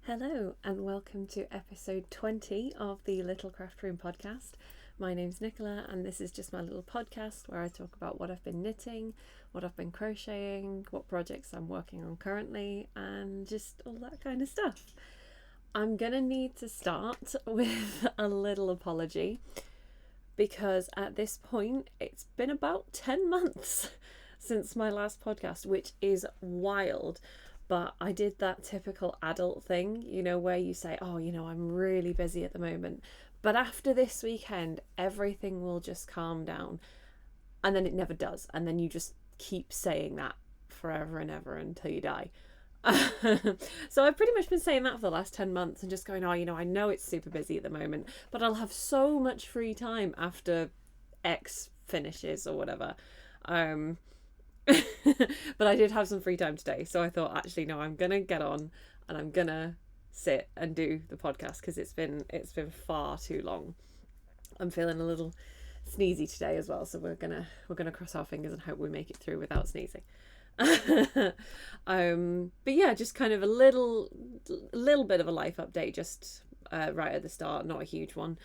Hello and welcome to episode 20 of the Little Craft Room podcast. My name's Nicola and this is just my little podcast where I talk about what I've been knitting, what I've been crocheting, what projects I'm working on currently, and just all that kind of stuff. I'm gonna need to start with a little apology because at this point it's been about 10 months since my last podcast, which is wild. But I did that typical adult thing, where you say, I'm really busy at the moment. But after this weekend, everything will just calm down. And then it never does. And then you just keep saying that forever and ever until you die. So I've pretty much been saying that for the last 10 months and just going, I know it's super busy at the moment, but I'll have so much free time after X finishes or whatever. But I did have some free time today, so I thought, actually, no, I'm gonna get on and I'm gonna sit and do the podcast because it's been far too long. I'm feeling a little sneezy today as well, so we're gonna cross our fingers and hope we make it through without sneezing. But yeah, just kind of a little bit of a life update, just right at the start, not a huge one.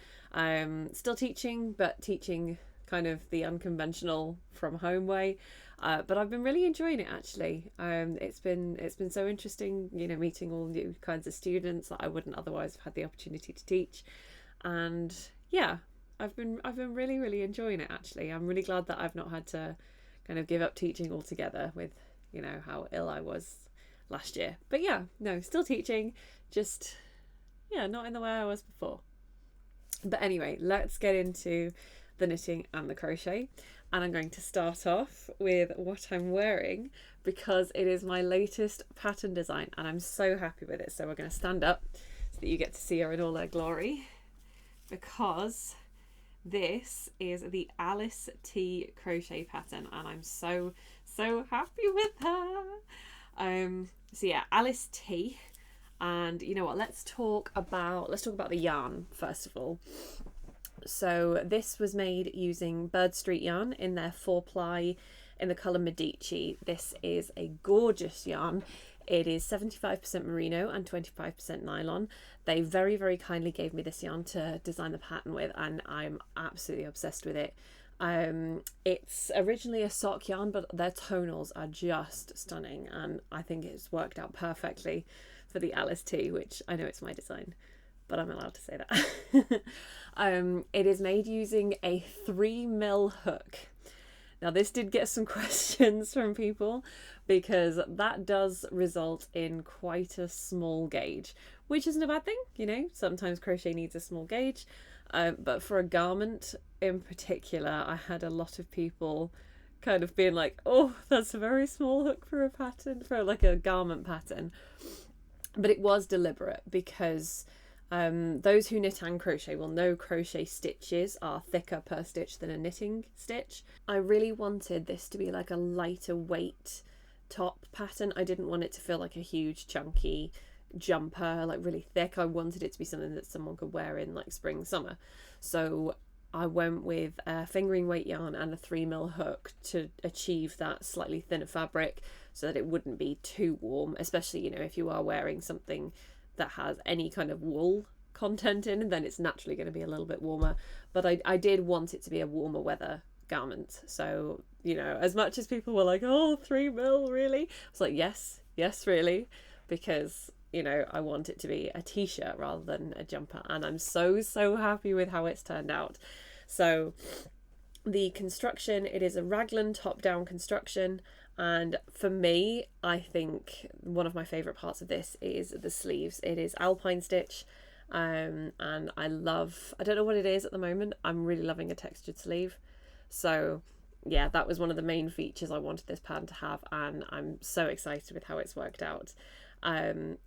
Still teaching, but teaching kind of the unconventional from home way. But I've been really enjoying it actually. It's been so interesting, meeting all new kinds of students that I wouldn't otherwise have had the opportunity to teach. And yeah, I've been really, really enjoying it actually. I'm really glad that I've not had to kind of give up teaching altogether with, how ill I was last year. But yeah, no, still teaching, just not in the way I was before. But anyway, let's get into the knitting and the crochet. And I'm going to start off with what I'm wearing because it is my latest pattern design and I'm so happy with it. So we're going to stand up so that you get to see her in all her glory, because this is the Alice T crochet pattern and I'm so happy with her. So yeah, Alice T. And you know what, let's talk about the yarn first of all. So this was made using Bird Street yarn in their 4-ply in the colour Medici. This is a gorgeous yarn. It is 75% merino and 25% nylon. They very, very kindly gave me this yarn to design the pattern with and I'm absolutely obsessed with it. It's originally a sock yarn, but their tonals are just stunning and I think it's worked out perfectly for the Alice T, which I know it's my design, but I'm allowed to say that. It is made using a 3mm hook. Now this did get some questions from people because that does result in quite a small gauge, which isn't a bad thing, sometimes crochet needs a small gauge. But for a garment in particular, I had a lot of people kind of being like, oh, that's a very small hook for a pattern, for like a garment pattern. But it was deliberate because those who knit and crochet will know crochet stitches are thicker per stitch than a knitting stitch. I really wanted this to be like a lighter weight top pattern. I didn't want it to feel like a huge chunky jumper, like really thick. I wanted it to be something that someone could wear in like spring, summer. So I went with a fingering weight yarn and a 3mm hook to achieve that slightly thinner fabric so that it wouldn't be too warm, especially, if you are wearing something that has any kind of wool content in, then it's naturally going to be a little bit warmer. But I did want it to be a warmer weather garment. So, as much as people were like, oh, 3mm, really? I was like, yes, really, because, I want it to be a t-shirt rather than a jumper. And I'm so happy with how it's turned out. So the construction, it is a raglan top-down construction. And for me, I think one of my favourite parts of this is the sleeves. It is alpine stitch, and I don't know what it is at the moment. I'm really loving a textured sleeve. So yeah, that was one of the main features I wanted this pattern to have, and I'm so excited with how it's worked out. And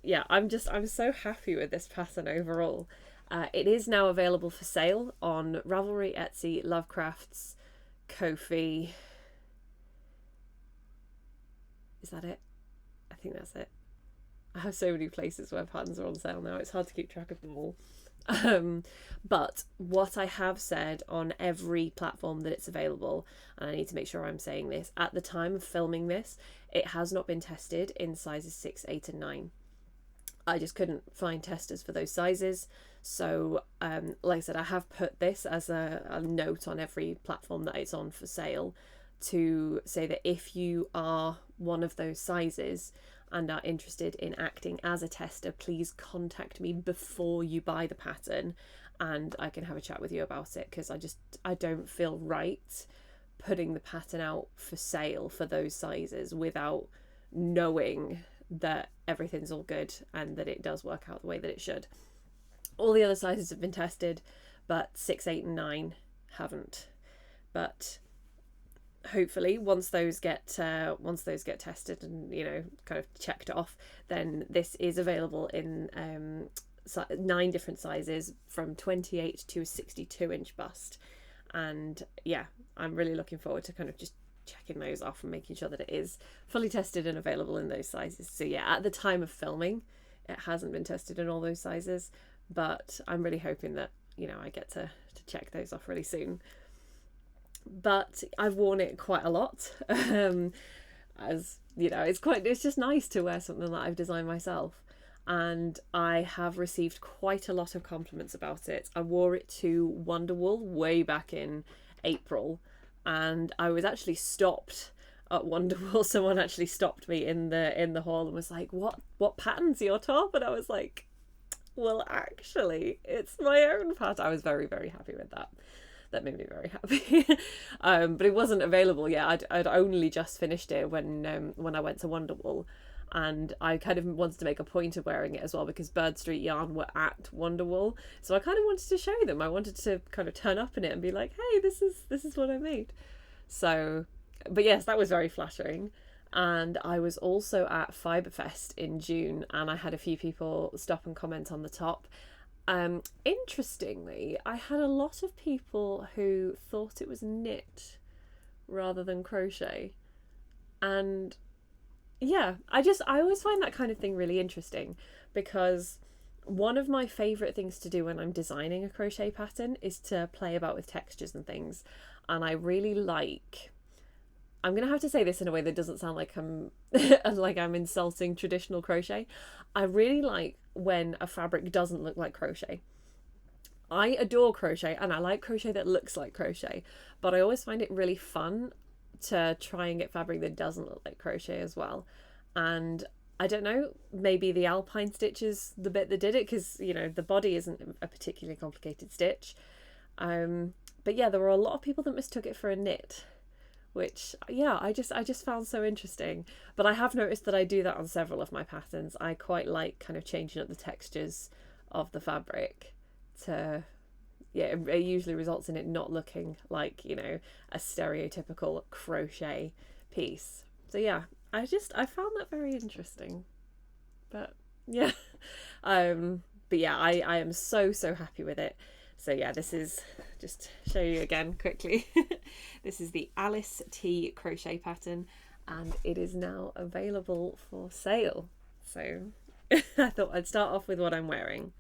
yeah, I'm so happy with this pattern overall. It is now available for sale on Ravelry, Etsy, Lovecrafts, Ko-fi. Is that it? I think that's it. I have so many places where patterns are on sale now, it's hard to keep track of them all. But what I have said on every platform that it's available, and I need to make sure I'm saying this, at the time of filming this, it has not been tested in sizes 6, 8 and 9. I just couldn't find testers for those sizes. So like I said, I have put this as a note on every platform that it's on for sale, to say that if you are one of those sizes and are interested in acting as a tester, please contact me before you buy the pattern and I can have a chat with you about it, because I don't feel right putting the pattern out for sale for those sizes without knowing that everything's all good and that it does work out the way that it should. All the other sizes have been tested, but 6, 8 and 9 haven't. But hopefully once those get tested and, you know, kind of checked off, then this is available in 9 different sizes from 28 to a 62-inch bust. And yeah, I'm really looking forward to kind of just checking those off and making sure that it is fully tested and available in those sizes. So yeah, at the time of filming, it hasn't been tested in all those sizes, but I'm really hoping that, you know, I get to check those off really soon. But I've worn it quite a lot. As you know, it's just nice to wear something that I've designed myself. And I have received quite a lot of compliments about it. I wore it to Wonderwool way back in April, and I was actually stopped at Wonderwool. Someone actually stopped me in the hall and was like, what pattern's your top? And I was like, well, actually, it's my own pattern. I was very, very happy with that. That made me very happy. But it wasn't available yet. I'd only just finished it when I went to Wonderwool. And I kind of wanted to make a point of wearing it as well, because Bird Street Yarn were at Wonderwool, so I kind of wanted to show them. I wanted to kind of turn up in it and be like, hey, this is what I made. So, but yes, that was very flattering. And I was also at Fiberfest in June, and I had a few people stop and comment on the top. Interestingly, I had a lot of people who thought it was knit rather than crochet, and yeah, I always find that kind of thing really interesting, because one of my favourite things to do when I'm designing a crochet pattern is to play about with textures and things. And I really like, I'm going to have to say this in a way that doesn't sound like I'm insulting traditional crochet. I really like when a fabric doesn't look like crochet. I adore crochet and I like crochet that looks like crochet, but I always find it really fun to try and get fabric that doesn't look like crochet as well. And I don't know, maybe the alpine stitch is the bit that did it, because, you know, the body isn't a particularly complicated stitch. But yeah, there were a lot of people that mistook it for a knit, which, yeah, I just found so interesting. But I have noticed that I do that on several of my patterns. I quite like kind of changing up the textures of the fabric to, yeah, it usually results in it not looking like, you know, a stereotypical crochet piece. So yeah, I found that very interesting. But yeah, but yeah, I am so happy with it. So yeah, this is, just show you again quickly. This is the Alice T crochet pattern, and it is now available for sale. So I thought I'd start off with what I'm wearing.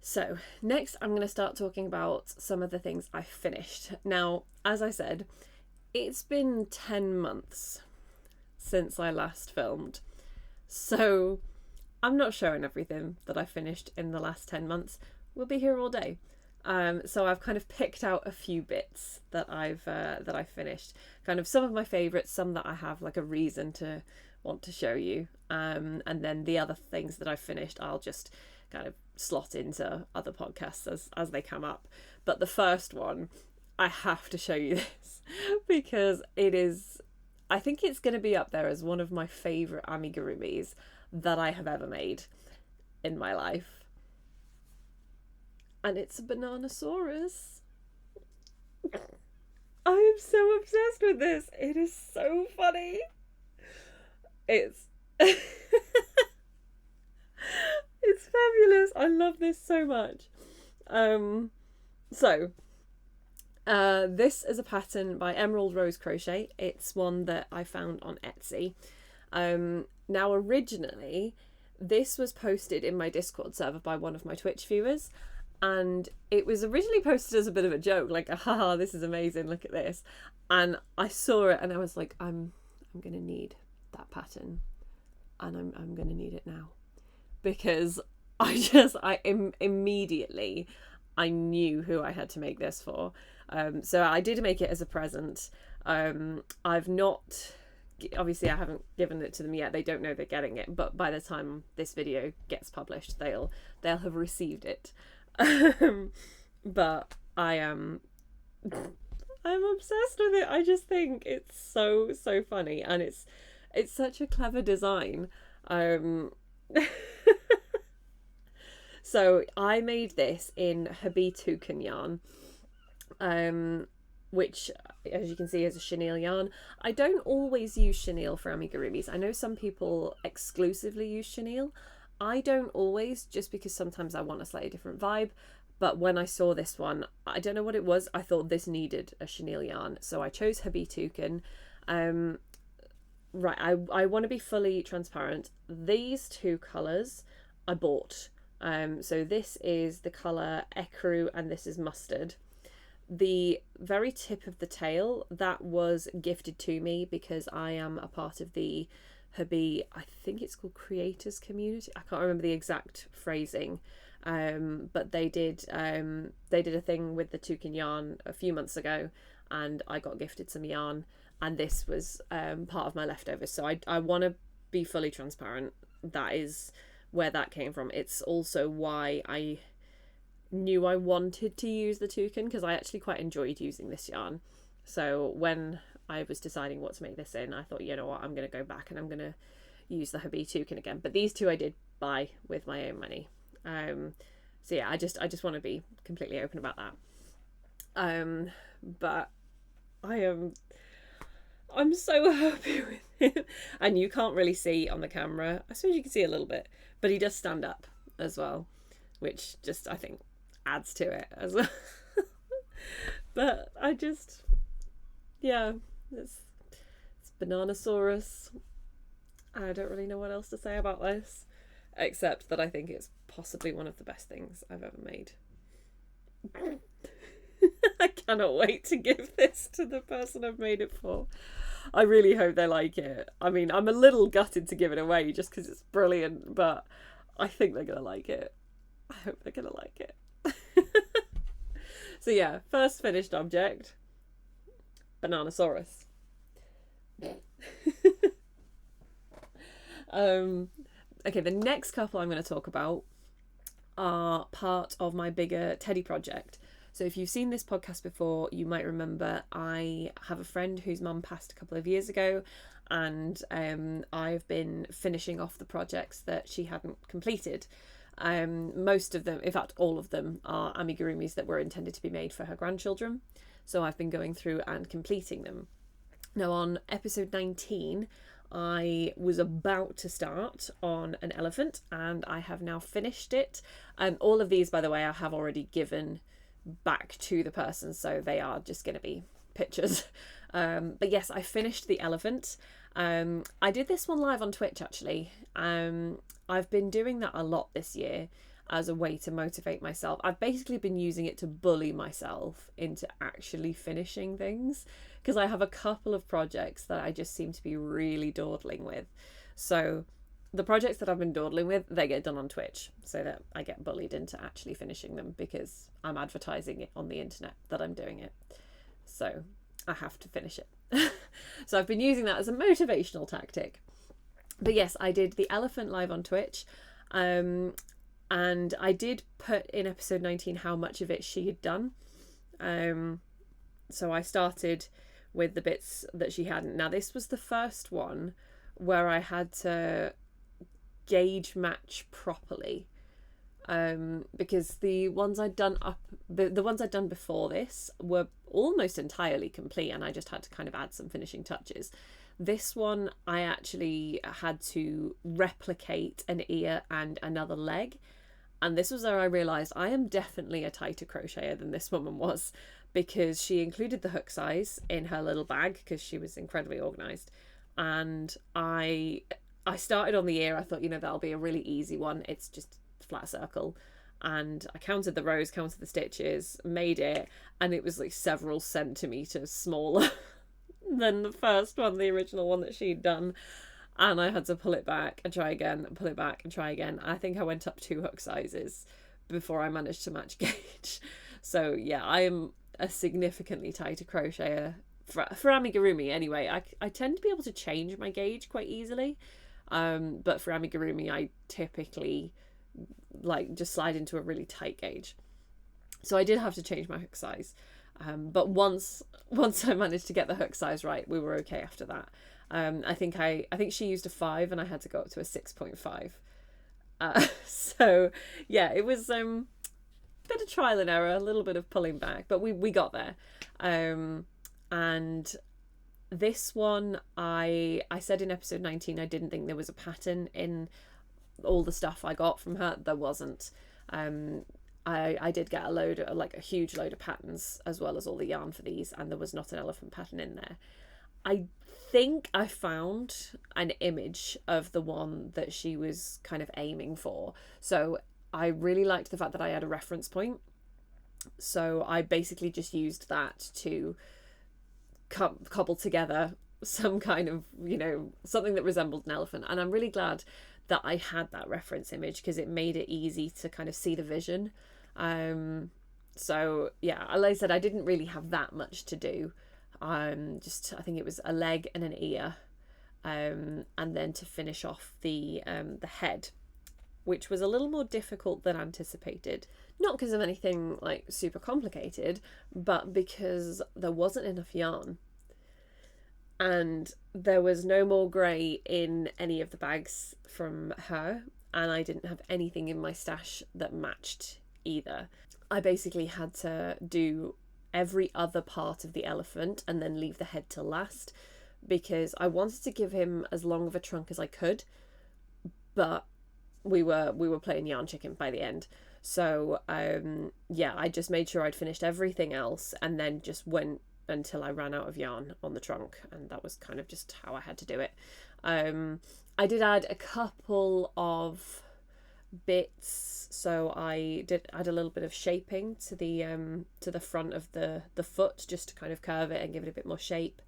So next I'm going to start talking about some of the things I finished. Now, as I said, it's been 10 months since I last filmed, so I'm not showing everything that I finished in the last 10 months. We'll be here all day. So I've kind of picked out a few bits that I've finished, kind of some of my favourites, some that I have like a reason to want to show you, and then the other things that I've finished I'll just kind of slot into other podcasts as they come up. But the first one, I have to show you this because it is, I think it's going to be up there as one of my favourite amigurumis that I have ever made in my life. And it's a Bananasaurus. I am so obsessed with this. It is so funny. It's it's fabulous. I love this so much. This is a pattern by EmeraldRose Crochet. It's one that I found on Etsy. Now originally this was posted in my Discord server by one of my Twitch viewers, and it was originally posted as a bit of a joke, like, haha, this is amazing, look at this. And I saw it and I was like, I'm gonna need that pattern, and I'm gonna need it now, because immediately I knew who I had to make this for. So I did make it as a present. I've not, obviously I haven't given it to them yet. They don't know they're getting it, but by the time this video gets published, they'll have received it. But I am I'm obsessed with it. I just think it's so funny, and it's such a clever design. So I made this in Habi Toucan yarn, which, as you can see, is a chenille yarn. I don't always use chenille for amigurumis. I know some people exclusively use chenille. I don't always, just because sometimes I want a slightly different vibe. But when I saw this one, I don't know what it was, I thought this needed a chenille yarn. So I chose Habi Toucan. Right, I want to be fully transparent. These two colours I bought. So this is the colour Ecru and this is Mustard. The very tip of the tail, that was gifted to me because I am a part of the Habi, I think it's called Creators Community. I can't remember the exact phrasing. But they did a thing with the toucan yarn a few months ago, and I got gifted some yarn, and this was part of my leftovers. So I want to be fully transparent. That is where that came from. It's also why I knew I wanted to use the toucan, because I actually quite enjoyed using this yarn. So when I was deciding what to make this in, I thought, you know what, I'm going to go back and I'm going to use the Habi toucan again. But these two I did buy with my own money. So yeah, I just want to be completely open about that. But I'm so happy with him, and you can't really see on the camera. I suppose you can see a little bit, but he does stand up as well, which just, I think, adds to it as well. But yeah, it's Bananasaurus. I don't really know what else to say about this, except that I think it's possibly one of the best things I've ever made. I cannot wait to give this to the person I've made it for. I really hope they like it. I mean, I'm a little gutted to give it away just because it's brilliant, but I think they're gonna like it. I hope they're gonna like it. So yeah, first finished object, Bananasaurus. Okay, the next couple I'm going to talk about are part of my bigger teddy project. So if you've seen this podcast before, you might remember I have a friend whose mum passed a couple of years ago, and I've been finishing off the projects that she hadn't completed. Most of them, in fact all of them, are amigurumis that were intended to be made for her grandchildren. So I've been going through and completing them. Now on episode 19, I was about to start on an elephant, and I have now finished it. All of these, by the way, I have already given back to the person, so they are just going to be pictures. But yes, I finished the elephant. I did this one live on Twitch, actually. I've been doing that a lot this year as a way to motivate myself. I've basically been using it to bully myself into actually finishing things, because I have a couple of projects that I just seem to be really dawdling with. So the projects that I've been dawdling with, they get done on Twitch, so that I get bullied into actually finishing them, because I'm advertising it on the internet that I'm doing it. So I have to finish it. So I've been using that as a motivational tactic. But yes, I did the elephant live on Twitch. And I did put in episode 19 how much of it she had done. So I started with the bits that she hadn't. Now this was the first one where I had to gauge match properly, because the ones I'd done the ones I'd done before this were almost entirely complete, and I just had to kind of add some finishing touches. This one I actually had to replicate an ear and another leg, and this was where I realised I am definitely a tighter crocheter than this woman was, because she included the hook size in her little bag because she was incredibly organised. And I started on the ear. I thought, you know, that'll be a really easy one. It's just a flat circle. And I counted the rows, counted the stitches, made it, and it was like several centimetres smaller than the first one, the original one that she'd done. and I had to pull it back and try again, and pull it back and try again. I think I went up 2 hook sizes before I managed to match gauge. So yeah, I am a significantly tighter crocheter for amigurumi anyway. I tend to be able to change my gauge quite easily, but for amigurumi I typically like just slide into a really tight gauge. So I did have to change my hook size, but once I managed to get the hook size right, we were okay after that. I think she used a 5 and I had to go up to a 6.5. So yeah, it was a bit of trial and error, a little bit of pulling back, but we got there. And this one, I said in episode 19 I didn't think there was a pattern in all the stuff I got from her. There wasn't. I did get a huge load of patterns as well as all the yarn for these, and there was not an elephant pattern in there. I think I found an image of the one that she was kind of aiming for. So I really liked the fact that I had a reference point. So I basically just used that to cobble together some kind of, something that resembled an elephant. And I'm really glad that I had that reference image because it made it easy to kind of see the vision. So yeah, like I said, I didn't really have that much to do. I think it was a leg and an ear, and then to finish off the head, which was a little more difficult than anticipated. Not because of anything like super complicated, but because there wasn't enough yarn. And there was no more grey in any of the bags from her, and I didn't have anything in my stash that matched either. I basically had to do every other part of the elephant and then leave the head till last, because I wanted to give him as long of a trunk as I could, but we were playing yarn chicken by the end. So yeah, I just made sure I'd finished everything else and then just went until I ran out of yarn on the trunk, and that was kind of just how I had to do it. I did add a couple of bits, so I did add a little bit of shaping to the front of the foot, just to kind of curve it and give it a bit more shape,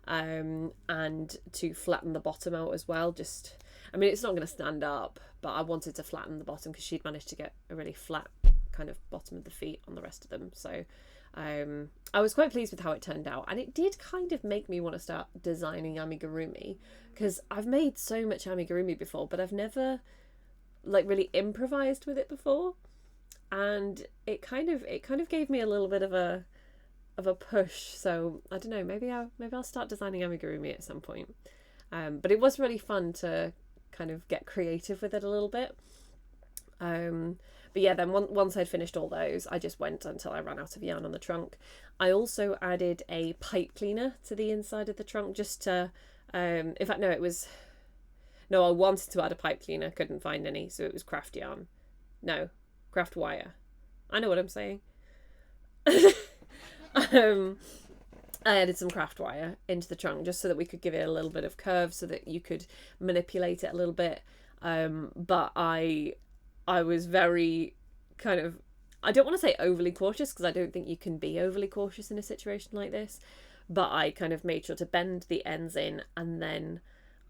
and to flatten the bottom out as well. It's not going to stand up, but I wanted to flatten the bottom because she'd managed to get a really flat kind of bottom of the feet on the rest of them. So I was quite pleased with how it turned out, and it did kind of make me want to start designing amigurumi, because I've made so much amigurumi before, but I've never like really improvised with it before, and it kind of gave me a little bit of a push. So I don't know, maybe I'll start designing amigurumi at some point. But it was really fun to kind of get creative with it a little bit. But yeah, then once I'd finished all those, I just went until I ran out of yarn on the trunk. I also added a pipe cleaner to the inside of the trunk, just to, I wanted to add a pipe cleaner, couldn't find any, so it was craft yarn. No, craft wire. I know what I'm saying. I added some craft wire into the trunk just so that we could give it a little bit of curve so that you could manipulate it a little bit. But I was very kind of, I don't want to say overly cautious, because I don't think you can be overly cautious in a situation like this, but I kind of made sure to bend the ends in, and then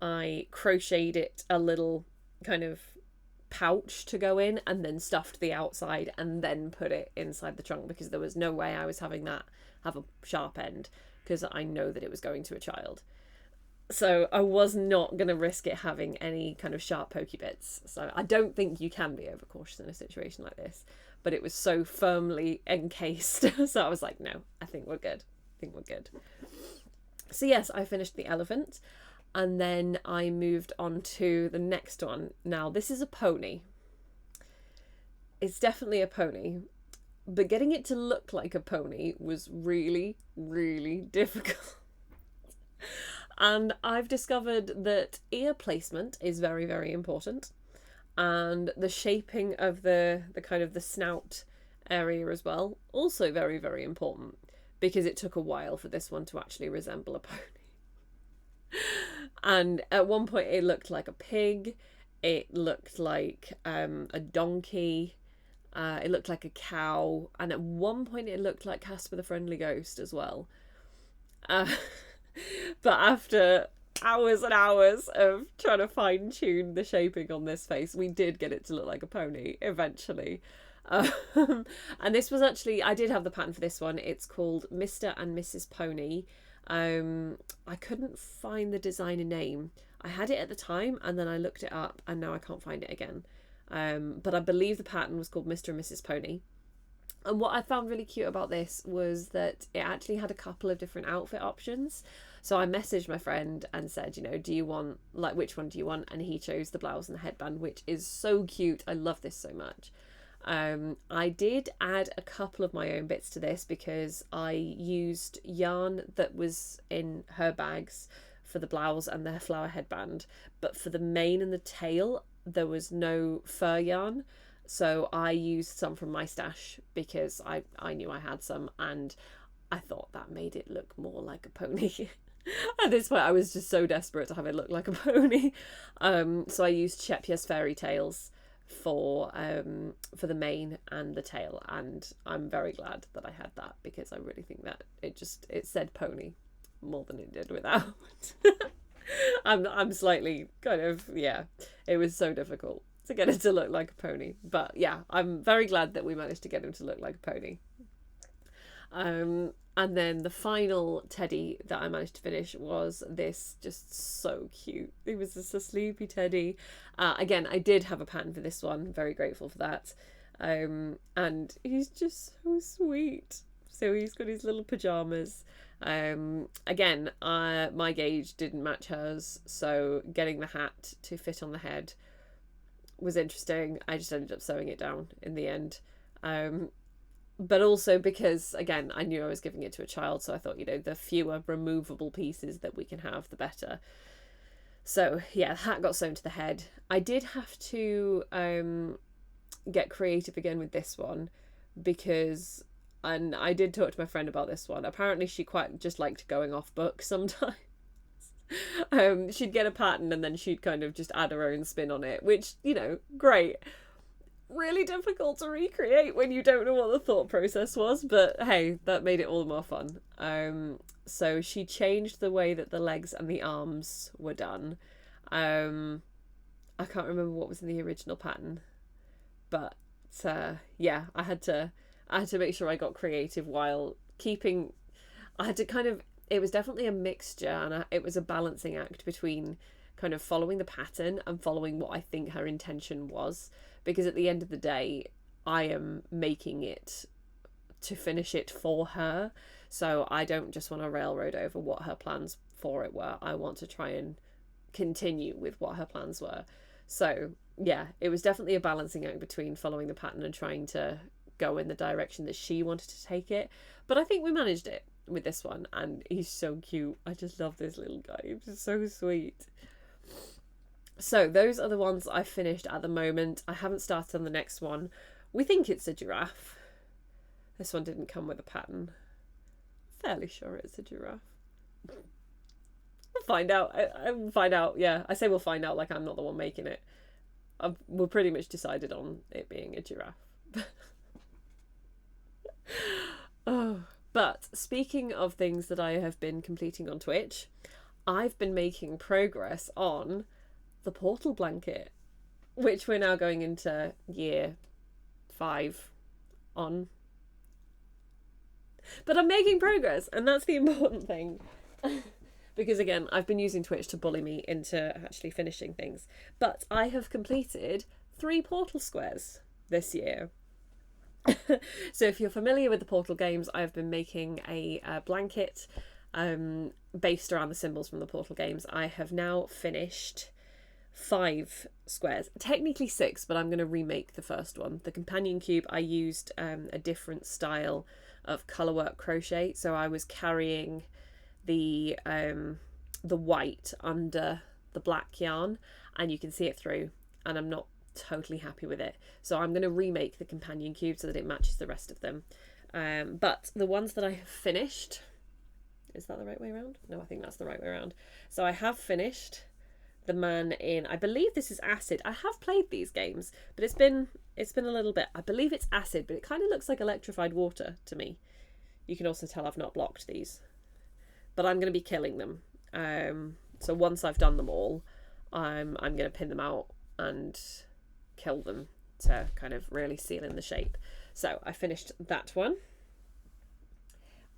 I crocheted it a little kind of pouch to go in, and then stuffed the outside and then put it inside the trunk, because there was no way I was having that have a sharp end, because I know that it was going to a child. So I was not going to risk it having any kind of sharp pokey bits. So I don't think you can be overcautious in a situation like this, but it was so firmly encased. So I was like, no, I think we're good. So yes, I finished the elephant, and then I moved on to the next one. Now this is a pony. It's definitely a pony, but getting it to look like a pony was really, really difficult. And I've discovered that ear placement is very, very important, and the shaping of the kind of the snout area as well, also very, very important, because it took a while for this one to actually resemble a pony. And at one point it looked like a pig, it looked like a donkey, it looked like a cow, and at one point it looked like Casper the Friendly Ghost as well. But after hours and hours of trying to fine tune the shaping on this face. We did get it to look like a pony eventually. Um, and this was actually, I did have the pattern for this one. It's called Mr. and Mrs. Pony. I couldn't find the designer name. I had it at the time and then I looked it up and now I can't find it again. But I believe the pattern was called Mr. and Mrs. Pony. And what I found really cute about this was that it actually had a couple of different outfit options. So I messaged my friend and said, you know, do you want, like, which one do you want? And he chose the blouse and the headband, which is so cute. I love this so much. I did add a couple of my own bits to this because I used yarn that was in her bags for the blouse and the flower headband. But for the mane and the tail, there was no fur yarn. So I used some from my stash because I knew I had some and I thought that made it look more like a pony. At this point, I was just so desperate to have it look like a pony. So I used Shepya's Fairy Tales for the mane and the tail, and I'm very glad that I had that because I really think that it said pony more than it did without. I'm slightly kind of, yeah, it was so difficult to get it to look like a pony, but yeah, I'm very glad that we managed to get him to look like a pony. And then the final teddy that I managed to finish was this, just so cute. It was just a sleepy teddy. Again, I did have a pattern for this one, very grateful for that. And he's just so sweet. So he's got his little pajamas. Again, my gauge didn't match hers, so getting the hat to fit on the head was interesting. I just ended up sewing it down in the end. But also because, again, I knew I was giving it to a child, so I thought, you know, the fewer removable pieces that we can have, the better. So, yeah, the hat got sewn to the head. I did have to get creative again with this one because, and I did talk to my friend about this one, apparently she quite just liked going off book sometimes. She'd get a pattern and then she'd kind of just add her own spin on it, which, you know, great. Really difficult to recreate when you don't know what the thought process was, but hey, that made it all the more fun. So she changed the way that the legs and the arms were done. I can't remember what was in the original pattern, but yeah, I had to make sure I got creative while keeping. I had to kind of. It was definitely a mixture, and it was a balancing act between kind of following the pattern and following what I think her intention was. Because at the end of the day, I am making it to finish it for her. So I don't just want to railroad over what her plans for it were. I want to try and continue with what her plans were. So yeah, it was definitely a balancing act between following the pattern and trying to go in the direction that she wanted to take it. But I think we managed it with this one, and he's so cute. I just love this little guy. He's just so sweet. So those are the ones I finished at the moment. I haven't started on the next one. We think it's a giraffe. This one didn't come with a pattern. Fairly sure it's a giraffe. We'll find out. I'll find out. Yeah, I say we'll find out like I'm not the one making it. We're pretty much decided on it being a giraffe. Oh, but speaking of things that I have been completing on Twitch, I've been making progress on the portal blanket, which we're now going into year 5 on. But I'm making progress, and that's the important thing. Because again, I've been using Twitch to bully me into actually finishing things. But I have completed 3 portal squares this year. So if you're familiar with the Portal games, I've been making a blanket based around the symbols from the Portal games. I have now finished 5 squares, technically 6, but I'm going to remake the first one. The companion cube, I used a different style of colourwork crochet, so I was carrying the white under the black yarn, and you can see it through, and I'm not totally happy with it, so I'm going to remake the companion cube so that it matches the rest of them. But the ones that I have finished, is that the right way around? No, I think that's the right way around. So I have finished the man in, I believe this is Acid. I have played these games, but it's been a little bit. I believe it's Acid, but it kind of looks like electrified water to me. You can also tell I've not blocked these, but I'm going to be killing them So once I've done them all, I'm going to pin them out and kill them to kind of really seal in the shape. So I finished that one.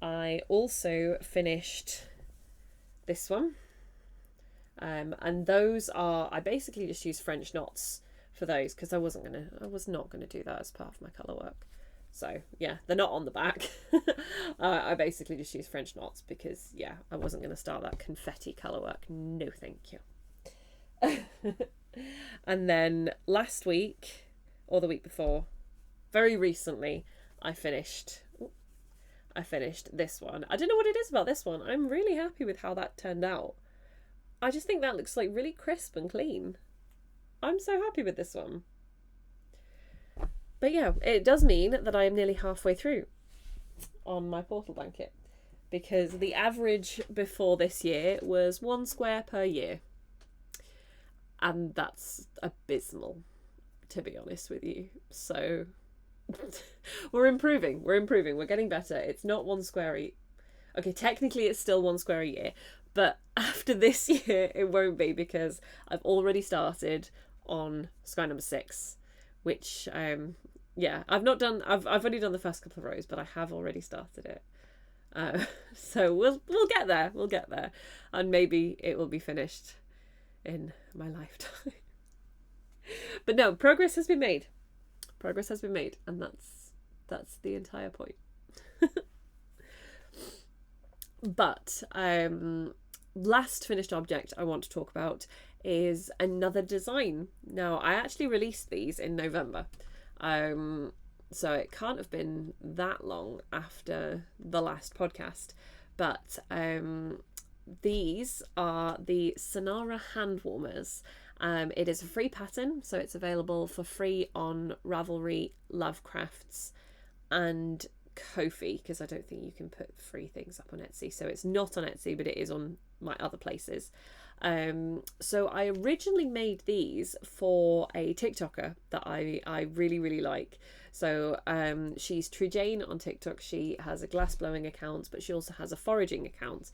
I also finished this one. And those are, I basically just use French knots for those because I was not gonna do that as part of my colour work. So yeah, they're not on the back. I basically just use French knots because yeah, I wasn't gonna start that confetti colour work. No, thank you. And then last week, or the week before, very recently, I finished this one. I don't know what it is about this one. I'm really happy with how that turned out. I just think that looks like really crisp and clean. I'm so happy with this one. But yeah, it does mean that I am nearly halfway through on my portal blanket, because the average before this year was 1 square per year. And that's abysmal, to be honest with you. So we're improving. We're getting better. It's not 1 square okay, technically it's still 1 square a year, but after this year it won't be, because I've already started on square number 6, which yeah, I've only done the first couple of rows, but I have already started it. So we'll get there. We'll get there, and maybe it will be finished in my lifetime. But no, progress has been made. Progress has been made, and that's the entire point. But last finished object I want to talk about is another design. Now, I actually released these in November, so it can't have been that long after the last podcast, but these are the Senara Handwarmers. It is a free pattern, so it's available for free on Ravelry, Lovecrafts and Ko-fi, because I don't think you can put free things up on Etsy. So it's not on Etsy, but it is on my other places. So I originally made these for a TikToker that I really, really like. So she's Jane on TikTok. She has a glass blowing account, but she also has a foraging account.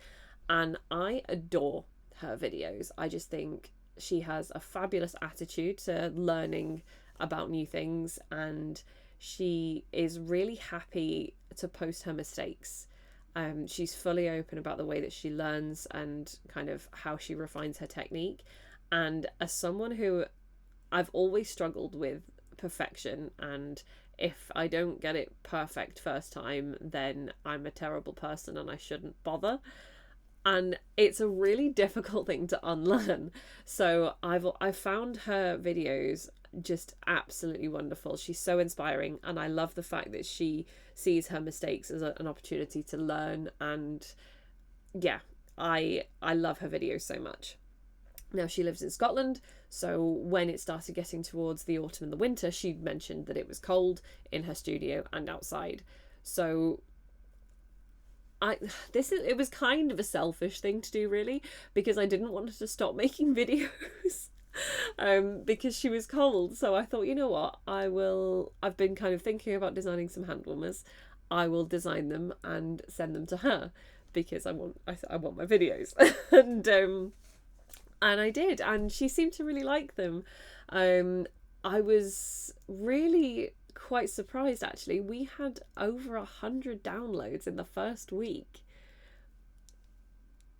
And I adore her videos. I just think she has a fabulous attitude to learning about new things, and she is really happy to post her mistakes. She's fully open about the way that she learns and kind of how she refines her technique. And as someone who, I've always struggled with perfection, and if I don't get it perfect first time, then I'm a terrible person and I shouldn't bother. And it's a really difficult thing to unlearn. So I've found her videos just absolutely wonderful. She's so inspiring, and I love the fact that she sees her mistakes as an opportunity to learn. And yeah, I love her videos so much. Now, she lives in Scotland, so when it started getting towards the autumn and the winter, she mentioned that it was cold in her studio and outside. So it was kind of a selfish thing to do, really, because I didn't want her to stop making videos because she was cold. So I thought, you know what, I've been kind of thinking about designing some hand warmers. I will design them and send them to her, because I want my videos. And I did, and she seemed to really like them. I was really quite surprised, actually. We had over 100 downloads in the first week,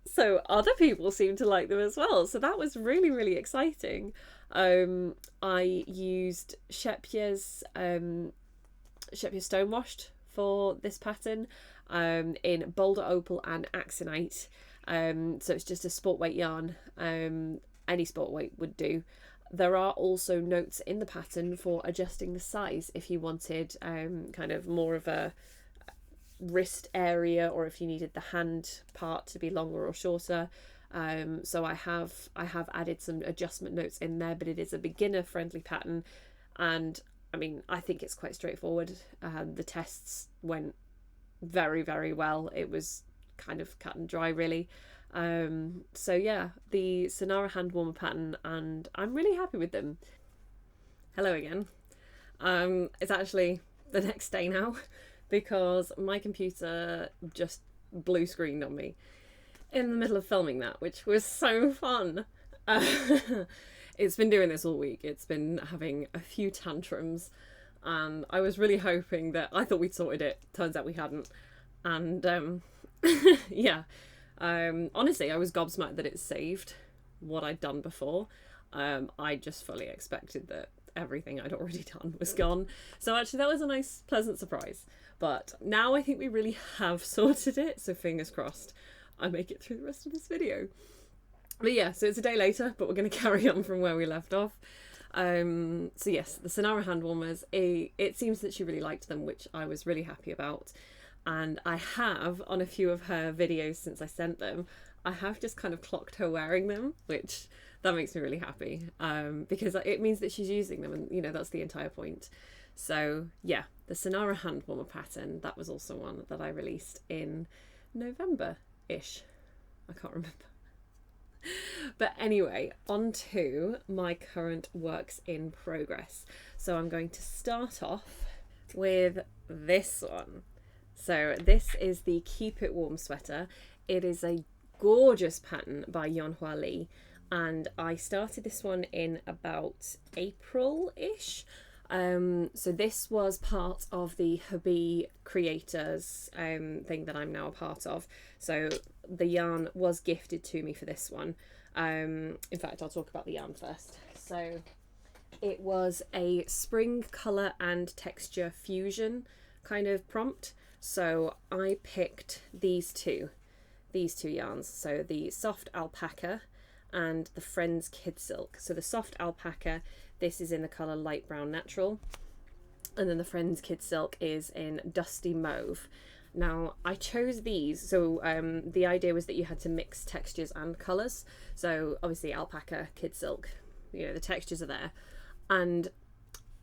so other people seemed to like them as well, so that was really, really exciting. I used Shepye's Stonewashed for this pattern in Boulder Opal and Axonite. So it's just a sport weight yarn. Any sport weight would do. There are also notes in the pattern for adjusting the size if you wanted kind of more of a wrist area, or if you needed the hand part to be longer or shorter. So I have added some adjustment notes in there, but it is a beginner friendly pattern, and I mean, I think it's quite straightforward. The tests went very, very well. It was kind of cut and dry, really. So yeah, the Senara hand warmer pattern, and I'm really happy with them. Hello again. It's actually the next day now because my computer just blue screened on me. in the middle of filming that, which was so fun. It's been doing this all week. It's been having a few tantrums, and I was really hoping that I thought we'd sorted it. Turns out we hadn't. And yeah, honestly, I was gobsmacked that it saved what I'd done before. I just fully expected that everything I'd already done was gone. So actually that was a nice, pleasant surprise. But now I think we really have sorted it, so fingers crossed I make it through the rest of this video. But yeah, so it's a day later, but we're going to carry on from where we left off. So yes, the Senara Handwarmers, it seems that she really liked them, which I was really happy about. And I have, on a few of her videos since I sent them, I have just kind of clocked her wearing them, which that makes me really happy, because it means that she's using them, and you know, that's the entire point. So yeah, the Senara Handwarmer pattern, that was also one that I released in November-ish. I can't remember. But anyway, on to my current works in progress. So I'm going to start off with this one. So this is the Keep It Warm sweater. It is a gorgeous pattern by Yeon, and I started this one in about April-ish. So this was part of the Hubby Creators thing that I'm now a part of. So the yarn was gifted to me for this one. In fact, I'll talk about the yarn first. So it was a spring colour and texture fusion kind of prompt. So I picked these two yarns. So the soft alpaca and the Friends Kid Silk. So the soft alpaca, this is in the colour light brown natural, and then the Friends Kid Silk is in dusty mauve. Now I chose these, so the idea was that you had to mix textures and colours. So obviously alpaca, kid silk, you know, the textures are there. And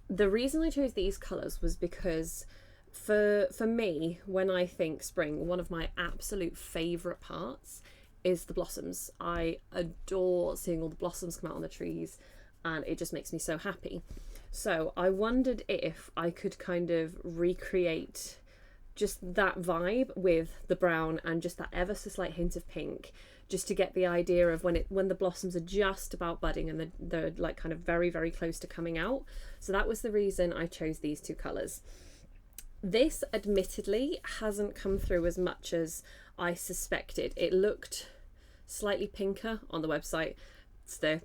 the reason I chose these colours was because for me, when I think spring, one of my absolute favourite parts is the blossoms. I adore seeing all the blossoms come out on the trees, and it just makes me so happy. So I wondered if I could kind of recreate just that vibe with the brown and just that ever so slight hint of pink, just to get the idea of when the blossoms are just about budding and they're like kind of very, very close to coming out. So that was the reason I chose these two colours. This admittedly hasn't come through as much as I suspected. It looked slightly pinker on the website. It's the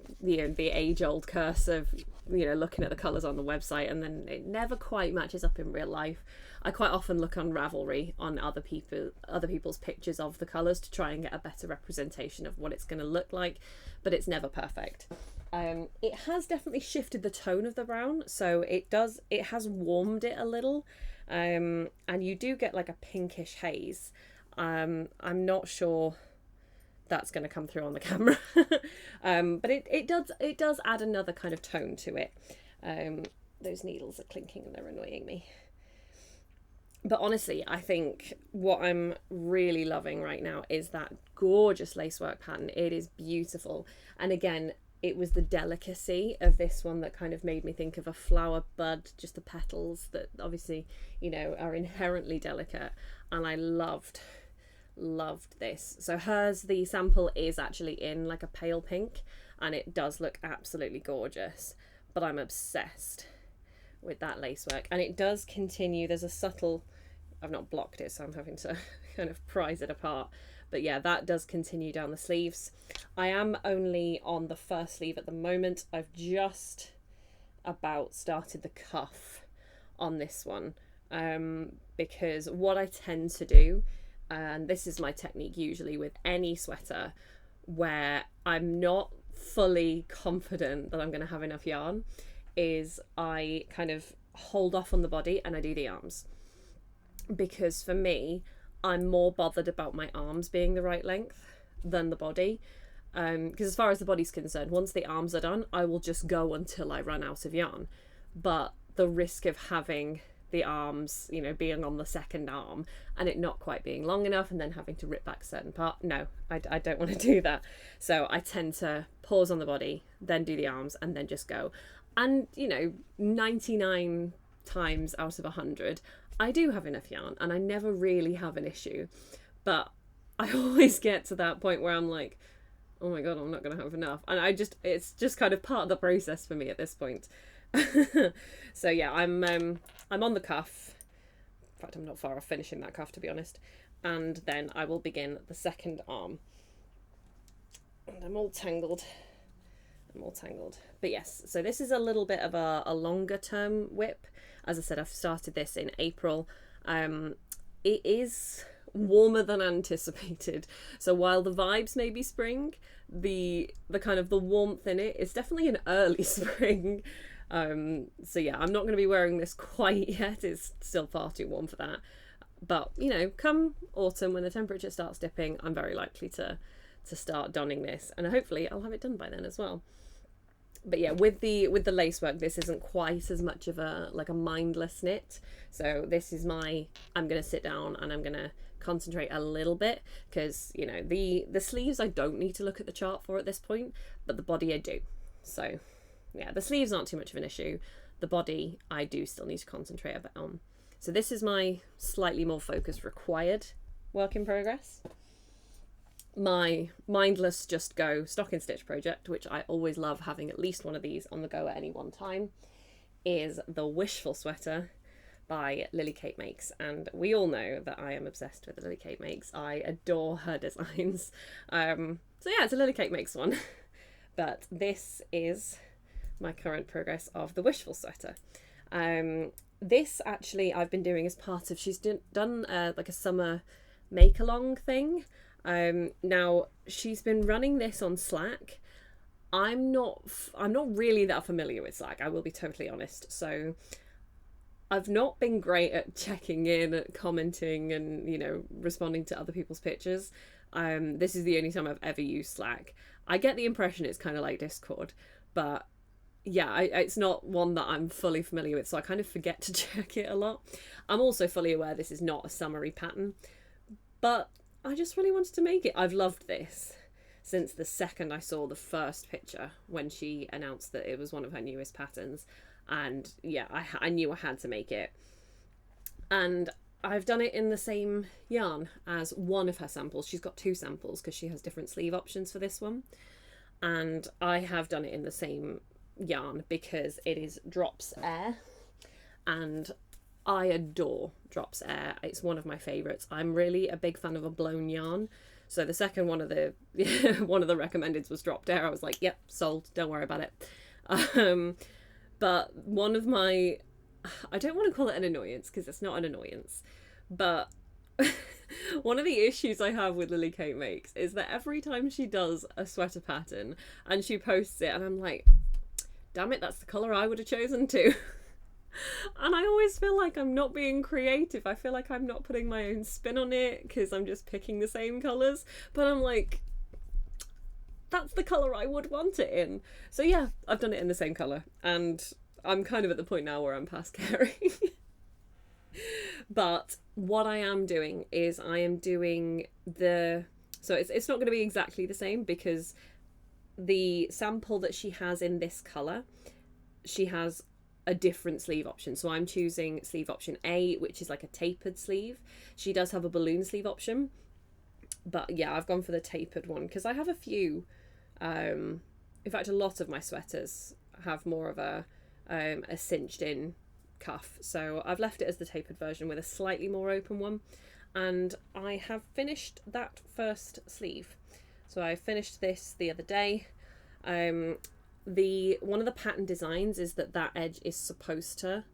age-old curse of, you know, looking at the colours on the website and then it never quite matches up in real life. I quite often look on Ravelry on other people's pictures of the colours to try and get a better representation of what it's going to look like, but it's never perfect. It has definitely shifted the tone of the brown, so it has warmed it a little, and you do get like a pinkish haze. I'm not sure that's going to come through on the camera, but it does add another kind of tone to it. Those needles are clinking and they're annoying me. But honestly, I think what I'm really loving right now is that gorgeous lacework pattern. It is beautiful, and again, it was the delicacy of this one that kind of made me think of a flower bud, just the petals that obviously, you know, are inherently delicate, and I loved this. So hers, the sample is actually in like a pale pink, and it does look absolutely gorgeous, but I'm obsessed with that lacework, and it does continue. There's a subtle, I've not blocked it, so I'm having to kind of prise it apart, but yeah, that does continue down the sleeves. I am only on the first sleeve at the moment. I've just about started the cuff on this one, because what I tend to do, and this is my technique usually with any sweater where I'm not fully confident that I'm going to have enough yarn, is I kind of hold off on the body and I do the arms, because for me, I'm more bothered about my arms being the right length than the body, because as far as the body's concerned, once the arms are done, I will just go until I run out of yarn. But the risk of having the arms, you know, being on the second arm and it not quite being long enough and then having to rip back a certain part, no, I don't want to do that. So I tend to pause on the body, then do the arms, and then just go. And, you know, 99 times out of 100, I do have enough yarn and I never really have an issue. But I always get to that point where I'm like, oh my god, I'm not gonna have enough, and it's just kind of part of the process for me at this point. So yeah, I'm on the cuff. In fact, I'm not far off finishing that cuff, to be honest. And then I will begin the second arm. And I'm all tangled. But yes, so this is a little bit of a longer term whip. As I said, I've started this in April. It is warmer than anticipated. So while the vibes may be spring, the kind of the warmth in it is definitely an early spring. So yeah, I'm not going to be wearing this quite yet. It's still far too warm for that. But, you know, come autumn when the temperature starts dipping, I'm very likely to start donning this, and hopefully I'll have it done by then as well. But yeah, with the lace work, this isn't quite as much of a mindless knit. So this is I'm going to sit down and I'm going to concentrate a little bit, because, you know, the sleeves I don't need to look at the chart for at this point, but the body I do. So yeah, the sleeves aren't too much of an issue. The body I do still need to concentrate a bit on. So this is my slightly more focused required work in progress. My mindless just go stocking stitch project, which I always love having at least one of these on the go at any one time, is the Wishful sweater by LilyKateMakes. And we all know that I am obsessed with LilyKateMakes. I adore her designs. So yeah, it's a LilyKateMakes one. But this is my current progress of the Wishful sweater. This actually I've been doing as part of, she's done like a summer make along thing. Now she's been running this on Slack. I'm not really that familiar with Slack, I will be totally honest. So I've not been great at checking in, at commenting, and, you know, responding to other people's pictures. This is the only time I've ever used Slack. I get the impression it's kind of like Discord, but yeah, it's not one that I'm fully familiar with, so I kind of forget to check it a lot. I'm also fully aware this is not a summery pattern, but I just really wanted to make it. I've loved this since the second I saw the first picture when she announced that it was one of her newest patterns, and yeah, I knew I had to make it. And I've done it in the same yarn as one of her samples. She's got two samples because she has different sleeve options for this one, and I have done it in the same yarn because it is Drops Air, and I adore Drops Air. It's one of my favourites. I'm really a big fan of a blown yarn, so the second one of the one of the recommendeds was Dropped Air. I was like, yep, sold, don't worry about it. But one of my, I don't want to call it an annoyance because it's not an annoyance, but one of the issues I have with LilyKateMakes is that every time she does a sweater pattern and she posts it, and I'm like, damn it, that's the colour I would have chosen too. And I always feel like I'm not being creative. I feel like I'm not putting my own spin on it because I'm just picking the same colours. But I'm like, that's the colour I would want it in. So yeah, I've done it in the same colour, and I'm kind of at the point now where I'm past caring. But what I am doing is I am doing so it's not going to be exactly the same, because the sample that she has in this colour, she has a different sleeve option. So I'm choosing sleeve option A, which is like a tapered sleeve. She does have a balloon sleeve option, but yeah, I've gone for the tapered one because I have a few, in fact a lot of my sweaters have more of a cinched in cuff, so I've left it as the tapered version with a slightly more open one. And I have finished that first sleeve, so I finished this the other day. One of the pattern designs is that edge is supposed to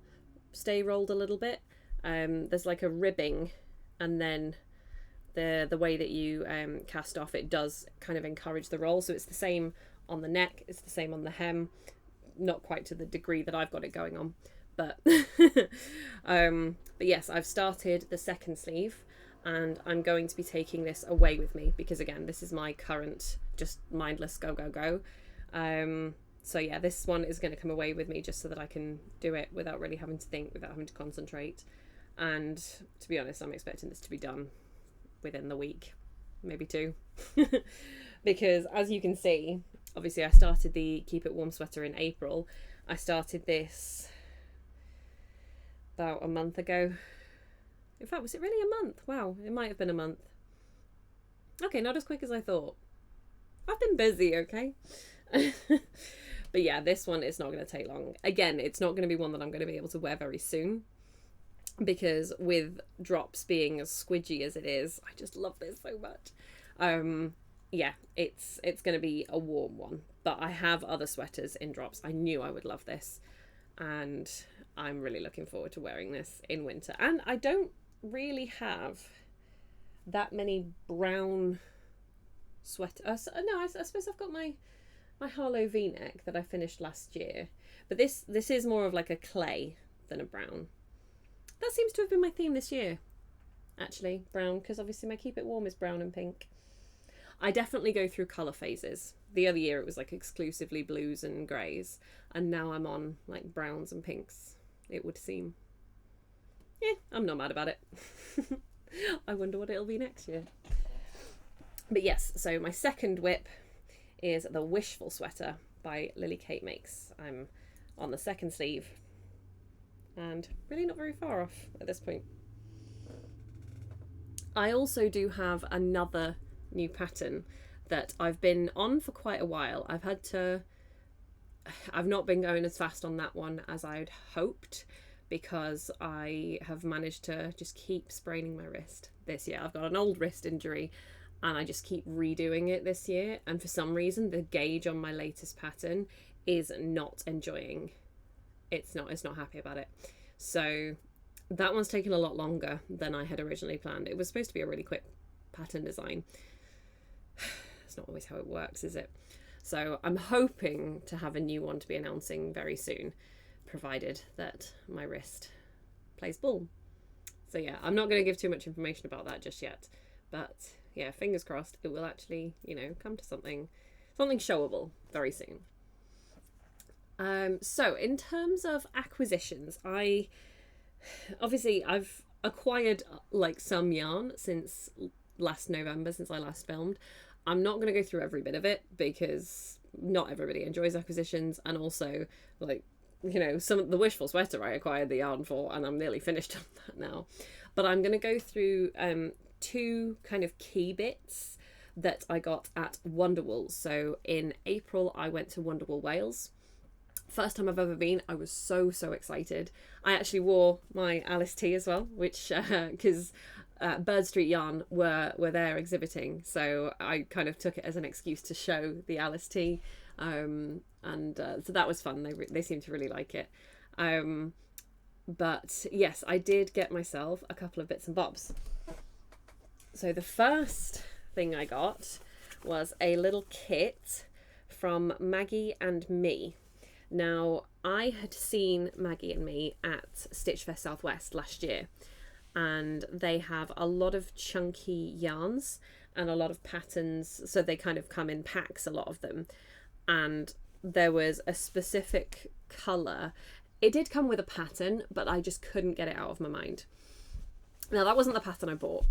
stay rolled a little bit. There's like a ribbing, and then the way that you cast off, it does kind of encourage the roll. So it's the same on the neck, it's the same on the hem, not quite to the degree that I've got it going on, but but yes, I've started the second sleeve, and I'm going to be taking this away with me because, again, this is my current just mindless go. So yeah, this one is going to come away with me just so that I can do it without really having to think, without having to concentrate. And to be honest, I'm expecting this to be done within the week, maybe two. Because as you can see, obviously I started the Keep It Warm sweater in April. I started this about a month ago. In fact, was it really a month? Wow, it might have been a month. Okay, not as quick as I thought. I've been busy, okay? But yeah, this one is not going to take long. Again, it's not going to be one that I'm going to be able to wear very soon, because with drops being as squidgy as it is, I just love this so much. Yeah, it's going to be a warm one, but I have other sweaters in drops. I knew I would love this, and I'm really looking forward to wearing this in winter. And I don't really have that many brown sweaters. No, I suppose I've got my Harlow V-neck that I finished last year, but this is more of like a clay than a brown. That seems to have been my theme this year, actually, brown, because obviously my Keep It Warm is brown and pink. I definitely go through colour phases. The other year it was like exclusively blues and greys, and now I'm on like browns and pinks, it would seem. Yeah, I'm not mad about it. I wonder what it'll be next year. But yes, so my second whip is the Wishful sweater by LilyKateMakes. I'm on the second sleeve and really not very far off at this point. I also do have another new pattern that I've been on for quite a while. I've not been going as fast on that one as I'd hoped, because I have managed to just keep spraining my wrist this year. I've got an old wrist injury and I just keep redoing it this year, and for some reason the gauge on my latest pattern is not enjoying. It's not happy about it. So that one's taken a lot longer than I had originally planned. It was supposed to be a really quick pattern design. It's not always how it works, is it? So I'm hoping to have a new one to be announcing very soon, provided that my wrist plays ball. So yeah, I'm not going to give too much information about that just yet, but yeah, fingers crossed it will actually, come to something showable very soon. So in terms of acquisitions, I've acquired like some yarn since last November, since I last filmed. I'm not going to go through every bit of it because not everybody enjoys acquisitions, and also some of the Wishful sweater I acquired the yarn for, and I'm nearly finished on that now. But I'm going to go through two kind of key bits that I got at Wonderwool. So in April I went to Wonderwool Wales. First time I've ever been. I was so excited. I actually wore my Alice T as well, which because Bird Street Yarn were there exhibiting, so I kind of took it as an excuse to show the Alice T, so that was fun. They seemed to really like it. But yes, I did get myself a couple of bits and bobs. So the first thing I got was a little kit from Maggie and Me. Now, I had seen Maggie and Me at Stitch Fest Southwest last year, and they have a lot of chunky yarns and a lot of patterns, so they kind of come in packs, a lot of them, and there was a specific colour. It did come with a pattern, but I just couldn't get it out of my mind. Now, that wasn't the pattern I bought,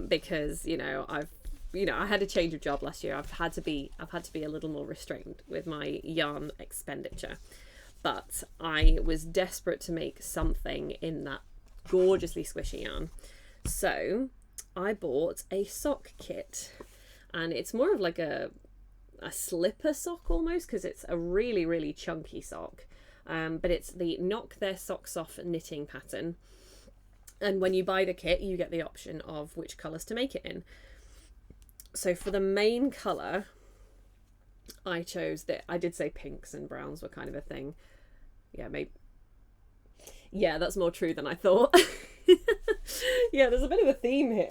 because I had a change of job last year. I've had to be a little more restrained with my yarn expenditure, but I was desperate to make something in that gorgeously squishy yarn. So I bought a sock kit, and it's more of like a slipper sock almost, because it's a really chunky sock, but it's the Knock Their Socks Off knitting pattern. And when you buy the kit, you get the option of which colours to make it in. So for the main colour, I chose that. I did say pinks and browns were kind of a thing. Yeah, maybe. Yeah, that's more true than I thought. Yeah, there's a bit of a theme here.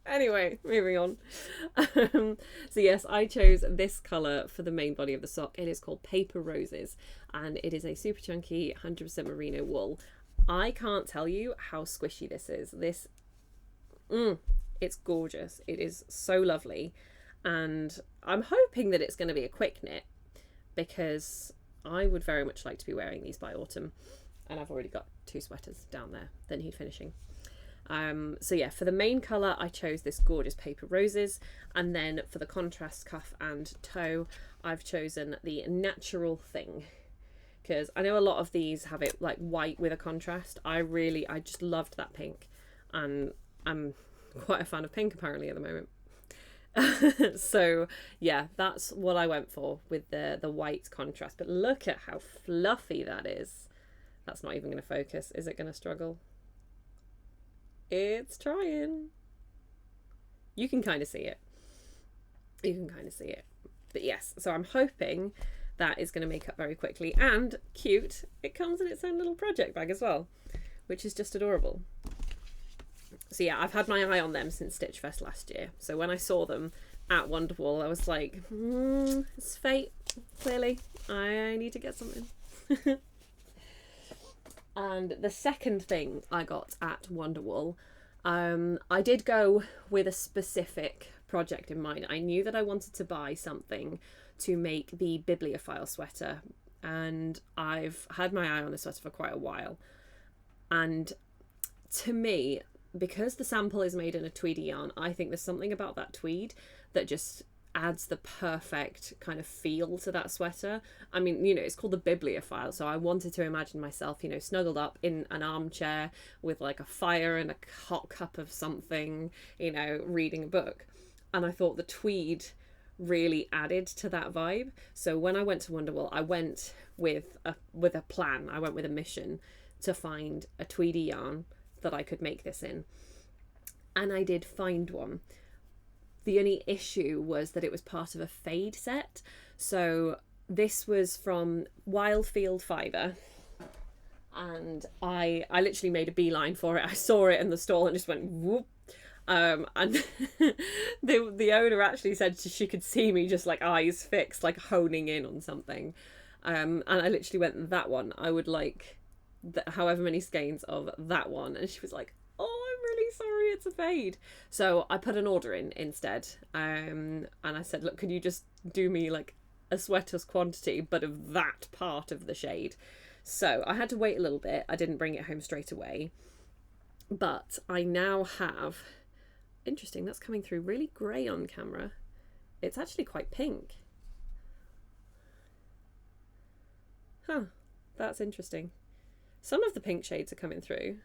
Anyway, moving on. So yes, I chose this colour for the main body of the sock. It is called Paper Roses, and it is a super chunky 100% merino wool. I can't tell you how squishy this is. It's gorgeous. It is so lovely, and I'm hoping that it's going to be a quick knit, because I would very much like to be wearing these by autumn, and I've already got 2 sweaters down there that need finishing. So yeah, for the main colour I chose this gorgeous Paper Roses, and then for the contrast cuff and toe I've chosen the Natural Thing because I know a lot of these have it like white with a contrast. I just loved that pink, and I'm quite a fan of pink apparently at the moment. So yeah, that's what I went for with the white contrast. But look at how fluffy that is. That's not even going to focus. Is it going to struggle? It's trying. You can kind of see it. You can kind of see it. But yes, so I'm hoping that is going to make up very quickly. And cute, it comes in its own little project bag as well, which is just adorable. So yeah, I've had my eye on them since Stitch Fest last year. So when I saw them at Wonderwall, I was like, it's fate, clearly. I need to get something. And the second thing I got at Wonderwall, I did go with a specific project in mind. I knew that I wanted to buy something to make the bibliophile sweater, and I've had my eye on the sweater for quite a while. And to me, because the sample is made in a tweedy yarn, I think there's something about that tweed that just adds the perfect kind of feel to that sweater. I mean, you know, it's called the bibliophile, so I wanted to imagine myself, you know, snuggled up in an armchair with like a fire and a hot cup of something, you know, reading a book. And I thought the tweed really added to that vibe. So when I went to Wonderwall, I went with a plan. I went with a mission to find a tweedy yarn that I could make this in. And I did find one. The only issue was that it was part of a fade set. So this was from Wildfield Fibre. And I literally made a beeline for it. I saw it in the stall and just went whoop. And the owner actually said she could see me just like eyes fixed, like honing in on something. And I literally went, that one. I would like however many skeins of that one. And she was like, oh, I'm really sorry, it's a fade. So I put an order in instead. And I said, look, could you just do me like a sweater's quantity, but of that part of the shade? So I had to wait a little bit. I didn't bring it home straight away. But I now have... Interesting, that's coming through really grey on camera. It's actually quite pink. Huh, that's interesting. Some of the pink shades are coming through.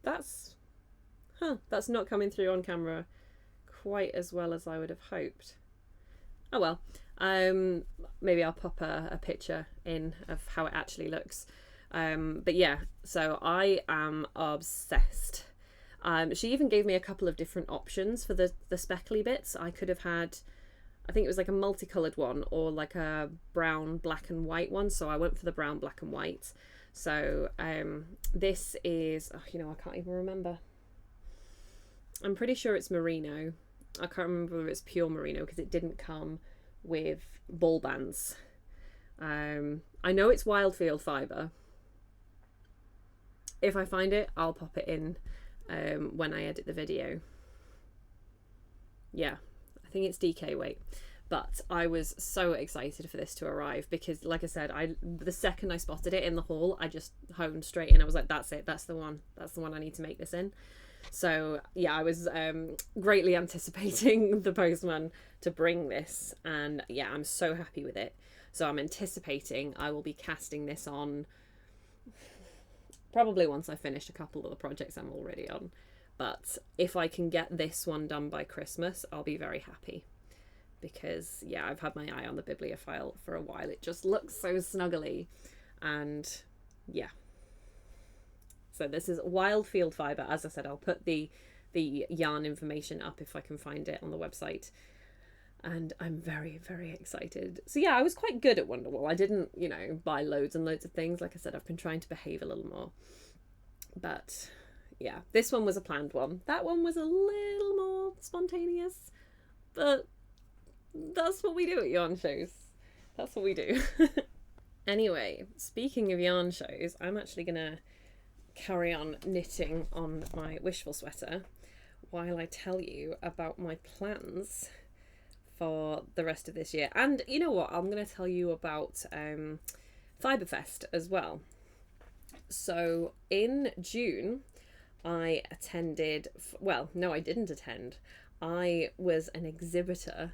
That's not coming through on camera quite as well as I would have hoped. Oh well, maybe I'll pop a picture in of how it actually looks. But yeah, so I am obsessed. She even gave me a couple of different options for the speckly bits. I could have had, I think it was like a multicoloured one or like a brown, black and white one. So I went for the brown, black and white. So this is, oh, you know, I can't even remember. I'm pretty sure it's merino. I can't remember whether it's pure merino because it didn't come with ball bands. I know it's Wildfield Fibre. If I find it, I'll pop it in when I edit the video. Yeah, I think it's DK weight. But I was so excited for this to arrive because, like I said, the second I spotted it in the haul, I just honed straight in. I was like, that's it, that's the one. That's the one I need to make this in. So yeah, I was greatly anticipating the postman to bring this. And yeah, I'm so happy with it. So I'm anticipating I will be casting this on probably once I finish a couple of the projects I'm already on. But if I can get this one done by Christmas, I'll be very happy. Because, yeah, I've had my eye on the bibliophile for a while. It just looks so snuggly. And, yeah. So this is Wildfield Fibre. As I said, I'll put the yarn information up if I can find it on the website. And I'm very, very excited. So, yeah, I was quite good at Wonderwall. I didn't, you know, buy loads and loads of things. Like I said, I've been trying to behave a little more. But, yeah, this one was a planned one. That one was a little more spontaneous. But... that's what we do at yarn shows. That's what we do. Anyway, speaking of yarn shows, I'm actually going to carry on knitting on my Wishful sweater while I tell you about my plans for the rest of this year. And you know what? I'm going to tell you about Fibrefest as well. So in June, I attended... well, no, I didn't attend. I was an exhibitor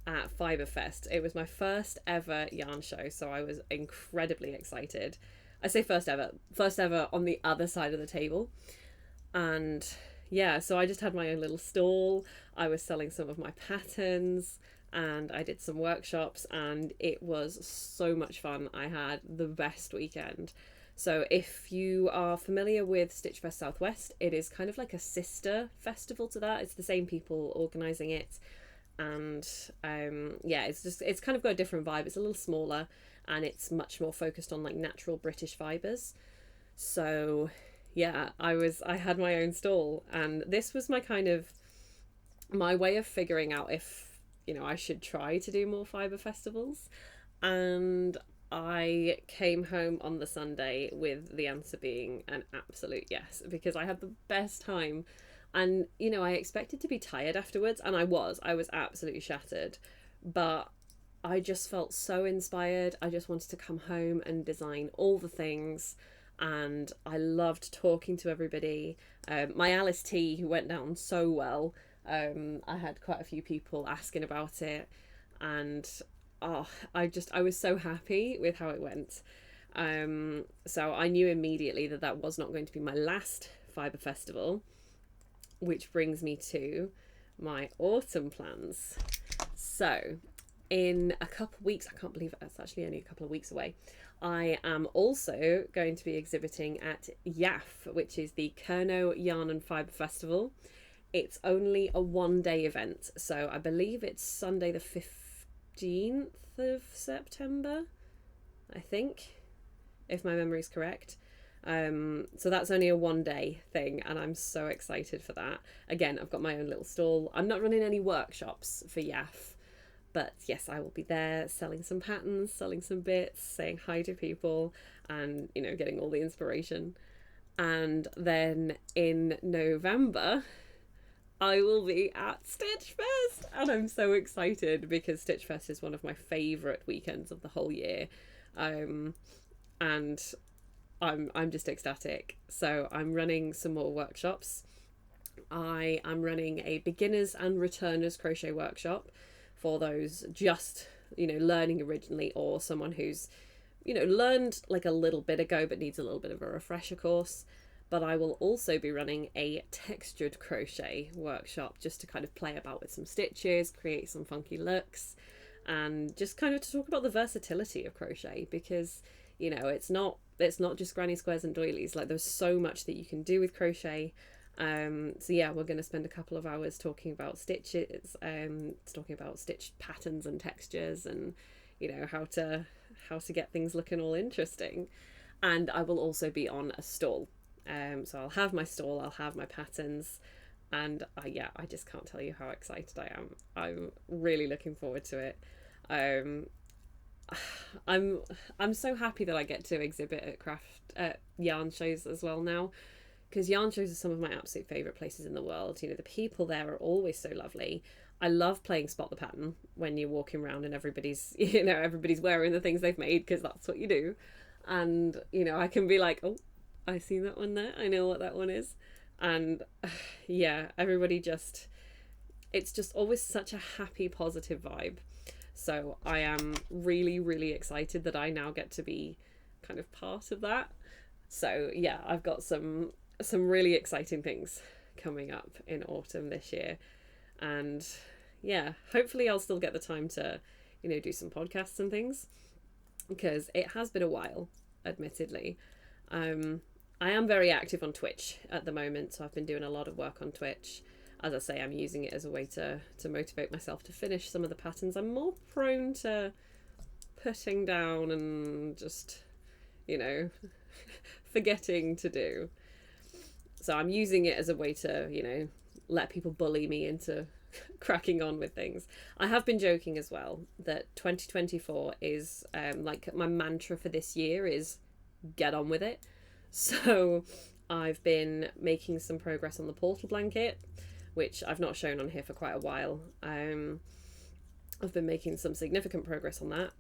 at Fiberfest. It was my first ever yarn show, so I was incredibly excited. I say first ever on the other side of the table. And yeah, so I just had my own little stall. I was selling some of my patterns and I did some workshops, and it was so much fun. I had the best weekend. So if you are familiar with Stitchfest Southwest, it is kind of like a sister festival to that. It's the same people organising it, and yeah, it's kind of got a different vibe. It's a little smaller and it's much more focused on like natural British fibres. So yeah, I had my own stall, and this was my way of figuring out if, you know, I should try to do more fibre festivals. And I came home on the Sunday with the answer being an absolute yes, because I had the best time. And, you know, I expected to be tired afterwards, and I was absolutely shattered, but I just felt so inspired. I just wanted to come home and design all the things, and I loved talking to everybody. My Alice tea, who went down so well, I had quite a few people asking about it, and oh, I was so happy with how it went. So I knew immediately that that was not going to be my last fibre festival, which brings me to my autumn plans. So in a couple of weeks, I can't believe it's actually only a couple of weeks away, I am also going to be exhibiting at YAF, which is the Kerno Yarn and Fibre Festival. It's only a one-day event, so I believe it's Sunday the 15th of September, I think, if my memory's correct. So that's only a one-day thing, and I'm so excited for that. Again, I've got my own little stall. I'm not running any workshops for YAF, but yes, I will be there selling some patterns, selling some bits, saying hi to people, and, you know, getting all the inspiration. And then in November, I will be at Stitchfest, and I'm so excited because Stitchfest is one of my favourite weekends of the whole year. And I'm just ecstatic. So I'm running some more workshops. I am running a beginners and returners crochet workshop for those just, you know, learning originally, or someone who's, you know, learned like a little bit ago but needs a little bit of a refresher course. But I will also be running a textured crochet workshop just to kind of play about with some stitches, create some funky looks, and just kind of to talk about the versatility of crochet, because, you know, it's not just granny squares and doilies. Like, there's so much that you can do with crochet. So yeah, we're going to spend a couple of hours talking about stitches, talking about stitch patterns and textures, and, you know, how to get things looking all interesting. And I will also be on a stall. So I'll have my stall, I'll have my patterns, and yeah, I just can't tell you how excited I am. I'm really looking forward to it. I'm so happy that I get to exhibit at yarn shows as well now, because yarn shows are some of my absolute favourite places in the world. You know, the people there are always so lovely. I love playing spot the pattern when you're walking around and everybody's wearing the things they've made, because that's what you do. And, you know, I can be like, oh, I see that one there, I know what that one is. And yeah, it's just always such a happy, positive vibe. So I am really, really excited that I now get to be kind of part of that. So yeah, I've got some really exciting things coming up in autumn this year. And yeah, hopefully I'll still get the time to, you know, do some podcasts and things, because it has been a while, admittedly. I am very active on Twitch at the moment, so I've been doing a lot of work on Twitch. As I say, I'm using it as a way to motivate myself to finish some of the patterns I'm more prone to putting down and just, you know, forgetting to do. So I'm using it as a way to, you know, let people bully me into cracking on with things. I have been joking as well that 2024 is like my mantra for this year is get on with it. So I've been making some progress on the portal blanket, which I've not shown on here for quite a while. I've been making some significant progress on that.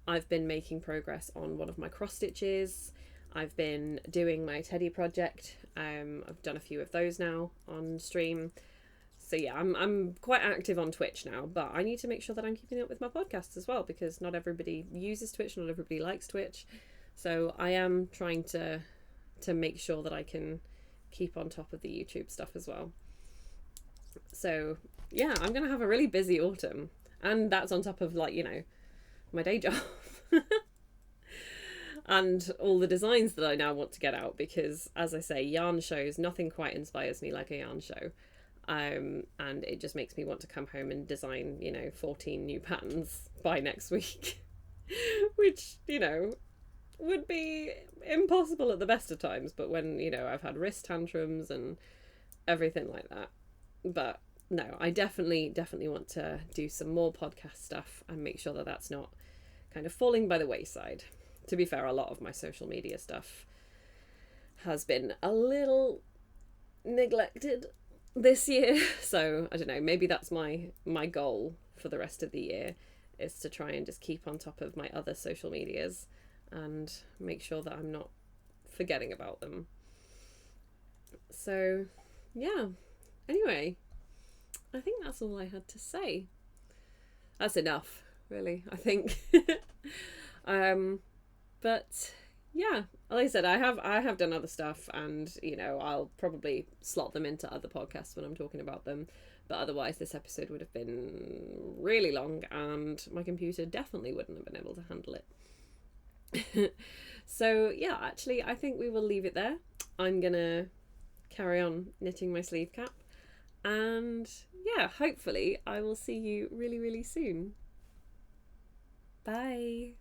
I've been making progress on one of my cross stitches. I've been doing my teddy project. I've done a few of those now on stream. So yeah, I'm quite active on Twitch now, but I need to make sure that I'm keeping up with my podcasts as well, because not everybody uses Twitch, not everybody likes Twitch. So I am trying to make sure that I can keep on top of the YouTube stuff as well. So yeah, I'm gonna have a really busy autumn, and that's on top of, like, you know, my day job. And all the designs that I now want to get out, because as I say, yarn shows, nothing quite inspires me like a yarn show. And it just makes me want to come home and design, you know, 14 new patterns by next week, which, you know, would be impossible at the best of times, but when, you know, I've had wrist tantrums and everything like that. But no, I definitely want to do some more podcast stuff and make sure that that's not kind of falling by the wayside. To be fair, a lot of my social media stuff has been a little neglected this year, so I don't know, maybe that's my goal for the rest of the year, is to try and just keep on top of my other social medias and make sure that I'm not forgetting about them. So yeah, anyway, I think that's all I had to say. That's enough, really, I think. But yeah, like I said, I have done other stuff, and, you know, I'll probably slot them into other podcasts when I'm talking about them. But otherwise, this episode would have been really long, and my computer definitely wouldn't have been able to handle it. So yeah, actually, I think we will leave it there. I'm gonna carry on knitting my sleeve cap, and yeah, hopefully I will see you really, really soon. Bye.